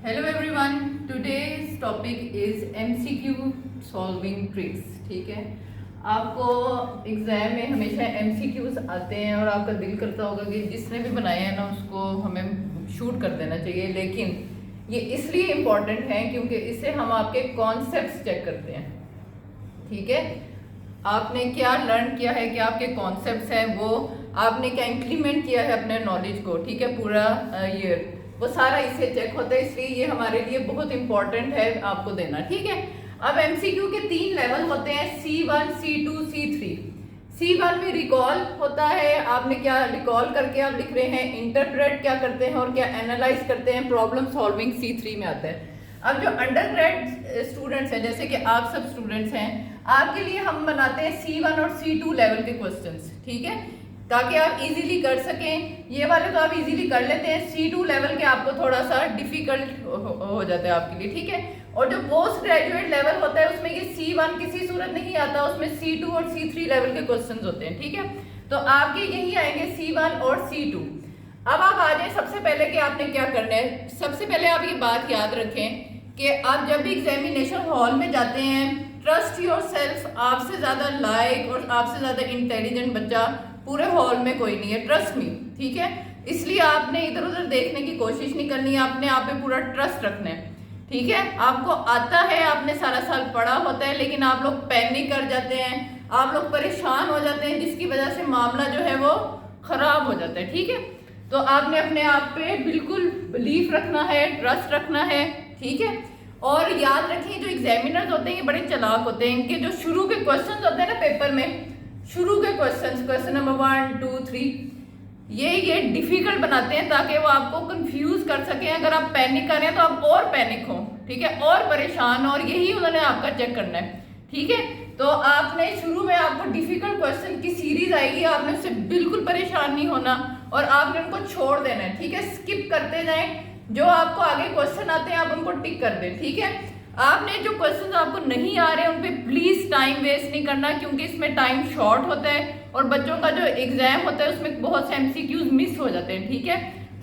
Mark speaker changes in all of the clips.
Speaker 1: Hello everyone, today's topic is MCQ solving tricks. ठीक है, आपको एग्जाम में हमेशा एमसीक्यूज आते हैं और आपका दिल करता होगा कि जिसने भी बनाया है ना उसको हमें शूट कर देना चाहिए, लेकिन ये इसलिए इम्पॉर्टेंट है क्योंकि इससे हम आपके कॉन्सेप्ट्स चेक करते हैं। ठीक है, आपने क्या लर्न किया है, क्या आपके कॉन्सेप्ट्स हैं, वो आपने क्या इंप्लीमेंट किया है अपने नॉलेज को। ठीक है, पूरा ईयर वो सारा इससे चेक होता है, इसलिए ये हमारे लिए बहुत इंपॉर्टेंट है आपको देना। ठीक है, अब एमसीक्यू के 3 लेवल होते हैं, C1, C2, C3। C1 में रिकॉल होता है, आपने क्या रिकॉल करके आप लिख रहे हैं, इंटरप्रेट क्या करते हैं और क्या एनालाइज करते हैं, प्रॉब्लम सॉल्विंग C3 में आता है। अब जो अंडर ग्रेड स्टूडेंट्स हैं, जैसे कि आप सब स्टूडेंट्स हैं, आपके लिए हम बनाते हैं C1 और C2 लेवल के क्वेश्चंस। ठीक है, ताकि आप इजीली कर सकें। ये वाले तो आप इजीली कर लेते हैं, C2 लेवल के आपको थोड़ा सा डिफिकल्ट हो जाता है आपके लिए। ठीक है, और जो पोस्ट ग्रेजुएट लेवल होता है उसमें ये C1 किसी सूरत नहीं आता, उसमें C2 और C3 लेवल के क्वेश्चंस होते हैं। ठीक है, तो आपके यही आएंगे C1 और C2। अब आप आ जाए सबसे पहले कि आपने क्या करना है। सबसे पहले आप ये बात याद रखें कि आप जब भी एग्जामिनेशन हॉल में जाते हैं, ट्रस्ट योर सेल्फ, आपसे ज्यादा लायक और आपसे ज्यादा इंटेलिजेंट बच्चा पूरे हॉल में कोई नहीं है, ट्रस्ट मी। ठीक है, इसलिए आपने इधर उधर देखने की कोशिश नहीं करनी है, आपने आप पे पूरा ट्रस्ट रखना है। ठीक है, आपको आता है, आपने सारा साल पढ़ा होता है, लेकिन आप लोग पैनिक कर जाते हैं, आप लोग परेशान हो जाते हैं, जिसकी वजह से मामला जो है वो खराब हो जाता है। ठीक है, तो आपने अपने आप पे बिल्कुल बिलीफ रखना है, ट्रस्ट रखना है। ठीक है, और याद रखिए जो एग्जामिनर्स होते हैं ये बड़े चालाक होते हैं, इनके जो शुरू के क्वेश्चंस होते हैं ना पेपर में, शुरू के क्वेश्चन नंबर 1, 2, 3 ये डिफिकल्ट बनाते हैं ताकि वो आपको कंफ्यूज कर सकें। अगर आप पैनिक कर रहे हैं तो आप और पैनिक हो, ठीक है, और परेशान हो, और यही उन्होंने आपका चेक करना है। ठीक है, तो आपने शुरू में आपको डिफिकल्ट क्वेश्चन की सीरीज आएगी, आपने उससे बिल्कुल परेशान नहीं होना और आपने उनको छोड़ देना है। ठीक है, स्किप करते जाएं, जो आपको आगे क्वेश्चन आते हैं आप उनको टिक कर दें। ठीक है, आपने जो क्वेश्चंस आपको नहीं आ रहे उन पे प्लीज टाइम वेस्ट नहीं करना, क्योंकि इसमें टाइम शॉर्ट होता है और बच्चों का जो एग्जाम होता है उसमें बहुत से एमसीक्यूज मिस हो जाते हैं। ठीक है,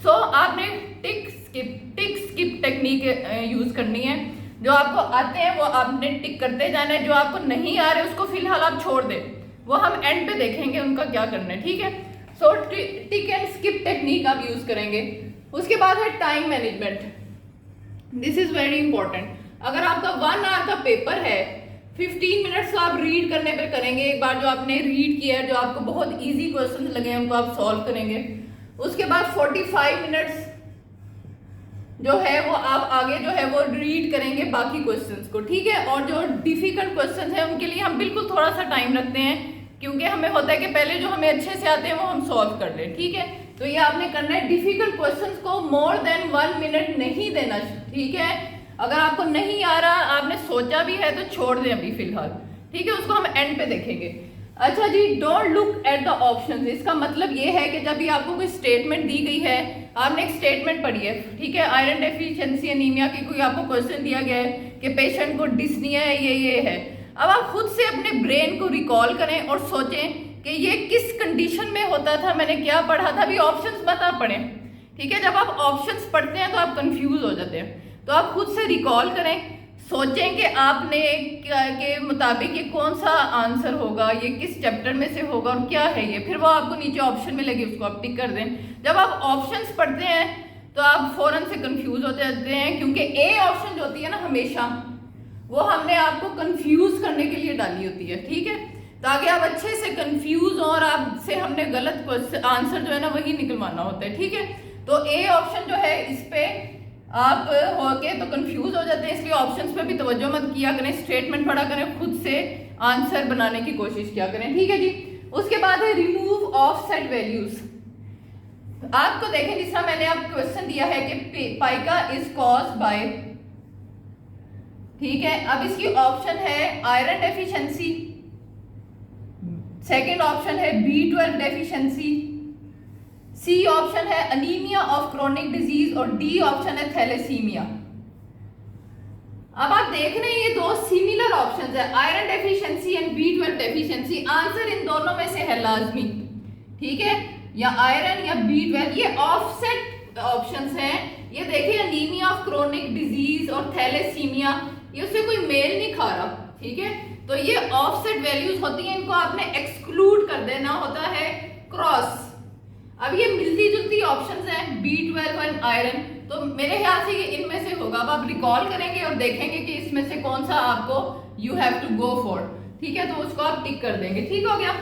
Speaker 1: सो आपने टिक स्किप टेक्निक यूज करनी है। जो आपको आते हैं वो आपने टिक करते जाना है, जो आपको नहीं आ रहे उसको फिलहाल आप छोड़ दें, वो हम एंड पे देखेंगे उनका क्या करना है। ठीक है, सो टिक एंड स्किप टेक्निक आप यूज करेंगे। उसके बाद है time management, this is very important. अगर आपका 1 आवर का पेपर है, 15 मिनट्स तो आप रीड करने पे करेंगे। एक बार जो आपने रीड किया है, जो आपको बहुत इजी क्वेश्चन लगे हैं उनको आप सॉल्व करेंगे। उसके बाद 45 मिनट्स जो है वो आप आगे जो है वो रीड करेंगे बाकी क्वेश्चंस को। ठीक है, और जो डिफिकल्ट क्वेश्चंस हैं उनके लिए हम बिल्कुल थोड़ा सा टाइम रखते हैं, क्योंकि हमें होता है कि पहले जो हमें अच्छे से आते हैं वो हम सॉल्व कर लें। ठीक है, तो ये आपने करना है, डिफिकल्ट क्वेश्चंस को मोर देन 1 मिनट नहीं देना। ठीक है, अगर आपको नहीं आ रहा, आपने सोचा भी है तो छोड़ दें अभी फिलहाल। ठीक है, उसको हम एंड पे देखेंगे। अच्छा जी, don't look at the options. इसका मतलब ये है कि जब भी आपको कोई स्टेटमेंट दी गई है, आपने एक स्टेटमेंट पढ़ी है, ठीक है, आयरन डेफिशिएंसी एनीमिया की कोई आपको क्वेश्चन दिया गया है कि पेशेंट को डिस्निया है, ये है। अब आप खुद से अपने ब्रेन को रिकॉल करें और सोचें कि ये किस कंडीशन में होता था, मैंने क्या पढ़ा था। अभी ऑप्शंस मत आप पढ़ें। ठीक है, जब आप ऑप्शंस पढ़ते हैं तो आप कंफ्यूज हो जाते हैं, तो आप खुद से रिकॉल करें, सोचें कि आपने के मुताबिक ये कौन सा आंसर होगा, ये किस चैप्टर में से होगा और क्या है ये। फिर वो आपको नीचे ऑप्शन में लगे, उसको आप टिक कर दें। जब आप ऑप्शंस पढ़ते हैं तो आप फौरन से कंफ्यूज हो जाते हैं, क्योंकि ए ऑप्शन जो होती है ना, हमेशा वो हमने आपको कंफ्यूज करने के लिए डाली होती है। ठीक है, ताकि आप अच्छे से कंफ्यूज हो और आपसे हमने गलत आंसर जो है ना वही निकलवाना होता है। ठीक है, तो ए ऑप्शन जो है इस पे आप होके तो कंफ्यूज हो जाते हैं, इसलिए ऑप्शंस पे भी तवज्जो मत किया करें, स्टेटमेंट पढ़ा करें, खुद से आंसर बनाने की कोशिश किया करें। ठीक है जी, उसके बाद है रिमूव ऑफसेट वैल्यूज। आपको देखें, जिस तरह मैंने आपको क्वेश्चन दिया है कि पाइका इज कॉज्ड बाय, ठीक है, अब इसकी ऑप्शन है आयरन डेफिशिएंसी, सेकेंड ऑप्शन है B12 डेफिशिएंसी, सी ऑप्शन है अनीमिया ऑफ क्रोनिक डिजीज और डी ऑप्शन है थैलेसीमिया। अब आप देख रहे हैं ये दो सिमिलर ऑप्शंस है, iron deficiency and B12 deficiency. Answer in दोनों में से है लाजमी। ठीक है, या आयरन या B12, ये ऑफसेट ऑप्शंस हैं। ये देखिए, अनीमिया ऑफ क्रोनिक डिजीज और थैलेसीमिया, ये उससे कोई मेल नहीं खा रहा, ठीक है। तो ये ऑफसेट वैल्यूज होती हैं, इनको आपने एक्सक्लूड कर देना होता है क्रॉस। अब ये मिलती जुलती ऑप्शंस हैं, B12 और आयरन, तो मेरे ख्याल से ये इनमें से होगा। अब आप रिकॉल करेंगे और देखेंगे कि इसमें से कौन सा आपको you have to go for, ठीक है, तो उसको आप टिक कर देंगे, ठीक हो गया।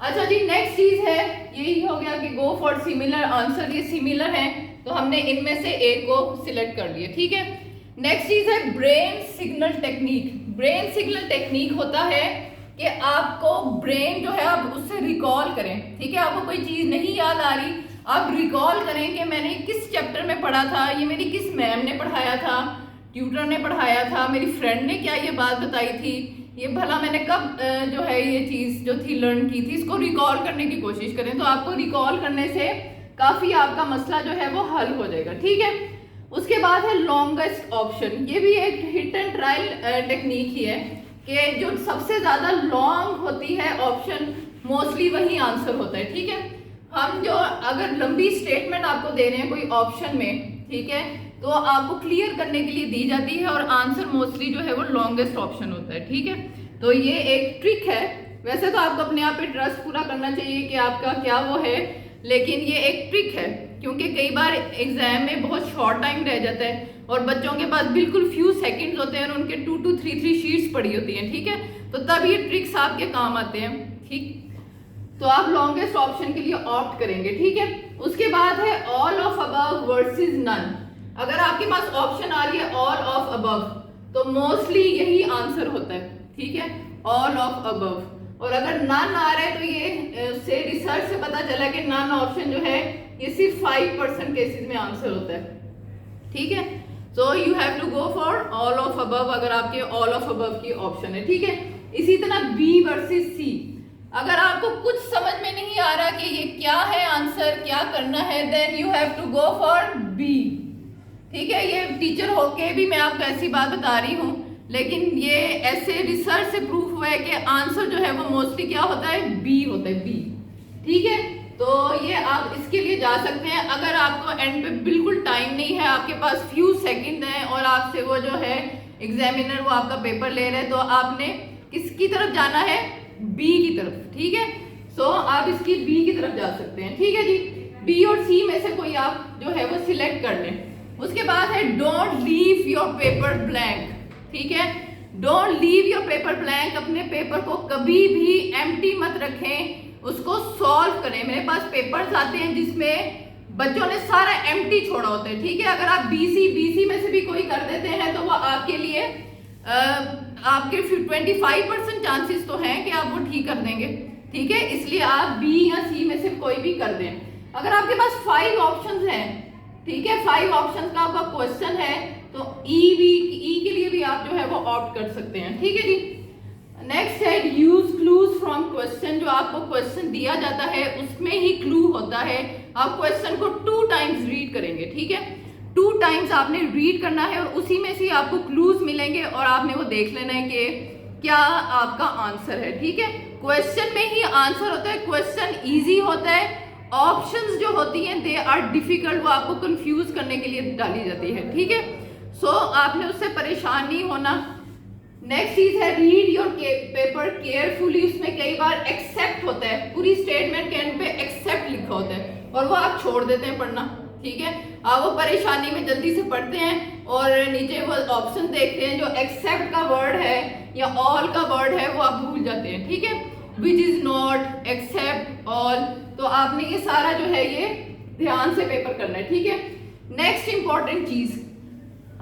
Speaker 1: अच्छा जी, नेक्स्ट चीज है, यही हो गया कि गो फॉर सिमिलर आंसर, ये सिमिलर है तो हमने इनमें से एक को सिलेक्ट कर लिया, ठीक है। नेक्स्ट चीज है brain signal technique. Brain signal technique होता है कि आपको ब्रेन जो है आप उससे रिकॉल करें, ठीक है। आपको कोई चीज नहीं याद आ रही, आप रिकॉल करें कि मैंने किस चैप्टर में पढ़ा था, ये मेरी किस मैम ने पढ़ाया था, ट्यूटर ने पढ़ाया था, मेरी फ्रेंड ने क्या ये बात बताई थी, ये भला मैंने कब जो है ये चीज जो थी लर्न की थी, इसको रिकॉल करने की कोशिश करें। तो आपको रिकॉल करने से काफी आपका मसला जो है वो हल हो जाएगा, ठीक है। उसके बाद है लॉन्गेस्ट ऑप्शन, ये भी एक हिट एंड ट्रायल टेक्निक ही है कि जो सबसे ज्यादा लॉन्ग होती है ऑप्शन मोस्टली वही आंसर होता है, ठीक है। हम जो अगर लंबी स्टेटमेंट आपको दे रहे हैं कोई ऑप्शन में, ठीक है, तो आपको क्लियर करने के लिए दी जाती है और आंसर मोस्टली जो है वो लॉन्गेस्ट ऑप्शन होता है, ठीक है। तो ये एक ट्रिक है, वैसे तो आपको अपने आप पे ट्रस्ट पूरा करना चाहिए कि आपका क्या वो है, लेकिन ये एक ट्रिक है क्योंकि कई बार एग्जाम में बहुत शॉर्ट टाइम रह जाता है और बच्चों के पास बिल्कुल फ्यू सेकंड्स होते हैं और उनके 2 to 3 शीट्स पड़ी होती हैं, ठीक है। तो तब ये ट्रिक्स आपके काम आते हैं, ठीक। तो आप लॉन्गेस्ट ऑप्शन के लिए ऑप्ट करेंगे, ठीक है। उसके बाद है all of above versus none. अगर आपके पास ऑप्शन आ रही है ऑल ऑफ अबव तो मोस्टली यही आंसर होता है, ठीक है, ऑल ऑफ अबव। और अगर नन आ रहा है तो ये से रिसर्च से पता चला कि नन ऑप्शन जो है ये सिर्फ 5% केसेस में आंसर होता है, ठीक है। So you have to go for all of above अगर आपके ऑल ऑफ अबव की ऑप्शन है, ठीक है। इसी तरह बी वर्सेस सी, अगर आपको कुछ समझ में नहीं आ रहा कि ये क्या है आंसर, क्या करना है, then you have to go for B, ठीक है। ये टीचर होके भी मैं आपको ऐसी बात बता रही हूँ, लेकिन ये ऐसे रिसर्च से प्रूफ हुआ है कि आंसर जो है वो मोस्टली क्या होता है, बी होता है, बी, ठीक है। तो ये आप इसके लिए जा सकते हैं। अगर आपको एंड पे बिल्कुल टाइम नहीं है, आपके पास फ्यू सेकंड हैं और आपसे वो जो है एग्जामिनर वो आपका पेपर ले रहे हैं, तो आपने किसकी तरफ जाना है, बी की तरफ, ठीक है। सो आप इसकी बी की तरफ जा सकते हैं, ठीक है जी। बी और सी में से कोई आप जो है वो सिलेक्ट कर लें। उसके बाद है don't leave your paper blank, ठीक है। Don't leave your paper blank, अपने पेपर को कभी भी एम्प्टी मत रखें, उसको सॉल्व करें। मेरे पास पेपर्स आते हैं जिसमें बच्चों ने सारा एम्प्टी छोड़ा होता है, ठीक है। अगर आप बीसी में से भी कोई कर देते हैं तो वो आपके लिए आपके 25% चांसेस तो हैं कि आप वो ठीक कर देंगे, ठीक है। इसलिए आप बी या सी में से कोई भी कर दें। अगर आपके पास 5 ऑप्शंस हैं, ठीक है, 5 ऑप्शंस का आपका क्वेश्चन है तो ई के लिए भी आप जो है वो ऑप्ट कर सकते हैं, ठीक है जी। नेक्स्ट है यूज क्लूज फ्रॉम क्वेश्चन, जो आपको क्वेश्चन दिया जाता है उसमें ही क्लू होता है। आप क्वेश्चन को 2 टाइम्स रीड करेंगे, ठीक है, 2 टाइम्स आपने रीड करना है और उसी में से आपको क्लूज मिलेंगे और आपने वो देख लेना है कि क्या आपका आंसर है, ठीक है। क्वेश्चन में ही आंसर होता है, क्वेश्चन ईजी होता है, ऑप्शंस जो होती हैं दे आर डिफिकल्ट, वो आपको कंफ्यूज करने के लिए डाली जाती है, ठीक है। सो आपने उससे परेशान नहीं होना। नेक्स्ट चीज है रीड योर पेपर केयरफुली, उसमें कई बार एक्सेप्ट होता है, पूरी स्टेटमेंट के एंड पे एक्सेप्ट लिखा होता है और वो आप छोड़ देते हैं पढ़ना, ठीक है। आप वो परेशानी में जल्दी से पढ़ते हैं और नीचे वो ऑप्शन देखते हैं, जो एक्सेप्ट का वर्ड है या ऑल का वर्ड है वो आप भूल जाते हैं, ठीक है। Which is not, except, all, तो आपने ये सारा जो है ये ध्यान से पेपर करना है, ठीक है। नेक्स्ट इंपॉर्टेंट चीज,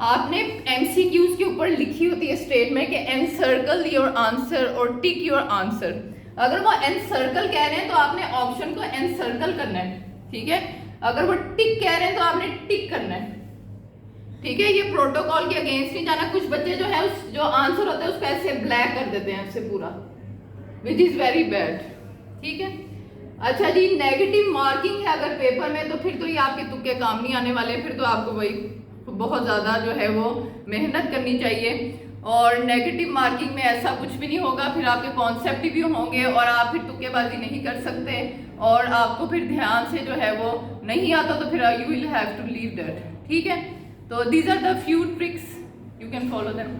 Speaker 1: आपने एमसीक्यूज के ऊपर लिखी होती है स्टेटमेंट कि एनसर्कल योर आंसर और टिक योर आंसर। अगर वो एनसर्कल कह रहे हैं तो आपने ऑप्शन को एनसर्कल करना है, ठीक है। अगर वो टिक कह रहे हैं तो आपने टिक करना है, ठीक है। ये प्रोटोकॉल के अगेंस्ट नहीं जाना। कुछ बच्चे जो है उस जो आंसर होता है उसको ऐसे ब्लैक कर देते हैं ऐसे पूरा, विच इज वेरी बैड, ठीक है। अच्छा जी, नेगेटिव मार्किंग है अगर पेपर में, तो फिर तो ये आपके तुक्के काम नहीं आने वाले, फिर तो आपको वही बहुत ज़्यादा जो है वो मेहनत करनी चाहिए। और नेगेटिव मार्किंग में ऐसा कुछ भी नहीं होगा, फिर आपके कॉन्सेप्ट भी होंगे और आप फिर तुक्केबाजी नहीं कर सकते और आपको फिर ध्यान से जो है वो नहीं आता तो फिर you will have to leave that, ठीक है। तो these are the few tricks, you can follow them.